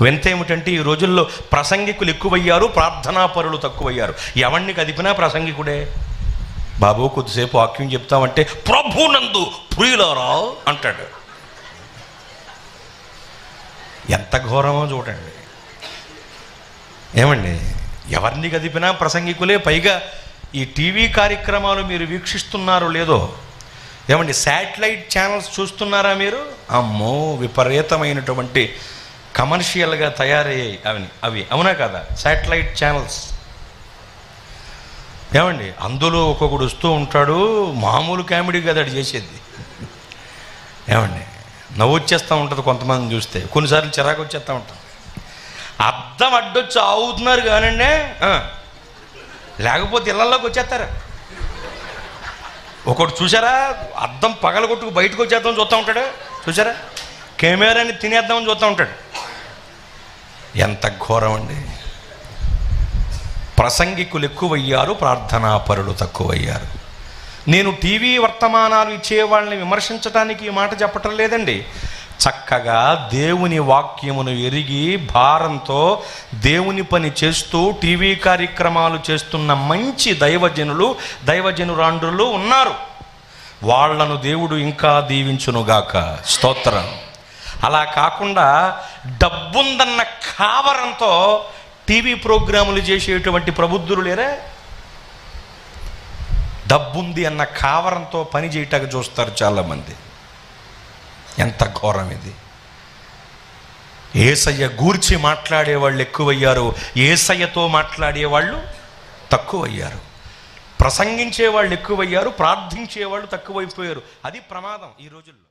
వింత ఏమిటంటే ఈ రోజుల్లో ప్రసంగికులు ఎక్కువయ్యారు, ప్రార్థనాపరులు తక్కువయ్యారు. ఎవరిని కదిపినా ప్రసంగికుడే. బాబు కొద్దిసేపు వాక్యం చెప్తామంటే ప్రభునందు ప్రియులారా అంటాడు. ఎంత ఘోరమో చూడండి. ఏమండి, ఎవరిని కదిపినా ప్రసంగికులే. పైగా ఈ టీవీ కార్యక్రమాలు మీరు వీక్షిస్తున్నారో లేదో, ఏమండి శాటిలైట్ ఛానల్స్ చూస్తున్నారా మీరు? అమ్మో, విపరీతమైనటువంటి కమర్షియల్గా తయారయ్యాయి అవి అవునా కదా శాటిలైట్ ఛానల్స్. ఏమండి, అందులో ఒక్కొక్కడు వస్తూ ఉంటాడు, మామూలు కామెడీ కదా అది చేసేది. ఏమండి, నవ్వు వచ్చేస్తూ ఉంటుంది కొంతమంది చూస్తే, కొన్నిసార్లు చిరాకు వచ్చేస్తూ ఉంటాం. అద్దం అడ్డొచ్చి ఆవుతున్నారు కానండి, లేకపోతే ఇళ్లలోకి వచ్చేస్తారు. ఒకటి చూసారా, అద్దం పగలగొట్టుకు బయటకు వచ్చేద్దామని చూస్తూ ఉంటాడు, చూసారా, కెమెరాని తినేద్దామని చూస్తూ ఉంటాడు. ఎంత ఘోరం అండి. ప్రసంగికులు ఎక్కువయ్యారు, ప్రార్థనాపరులు తక్కువయ్యారు. నేను టీవీ వర్తమానాలు ఇచ్చేవాళ్ళని విమర్శించడానికి ఈ మాట చెప్పటం లేదండి. చక్కగా దేవుని వాక్యమును ఎరిగి భారంతో దేవుని పని చేస్తూ టీవీ కార్యక్రమాలు చేస్తున్న మంచి దైవజనురాండ్రులు ఉన్నారు. వాళ్లను దేవుడు ఇంకా దీవించునుగాక. స్తోత్రం. అలా కాకుండా డబ్బుందన్న కావరంతో టీవీ ప్రోగ్రాములు చేసేటువంటి ప్రబుద్ధులు లేరా? డబ్బుంది అన్న కావరంతో పని చేయటానికి చూస్తారు చాలామంది. ఎంత ఘోరం ఇది. యేసయ్య గూర్చి మాట్లాడేవాళ్ళు ఎక్కువయ్యారు, యేసయ్యతో మాట్లాడేవాళ్ళు తక్కువయ్యారు. ప్రసంగించేవాళ్ళు ఎక్కువయ్యారు, ప్రార్థించేవాళ్ళు తక్కువైపోయారు. అది ప్రమాదం ఈ రోజుల్లో.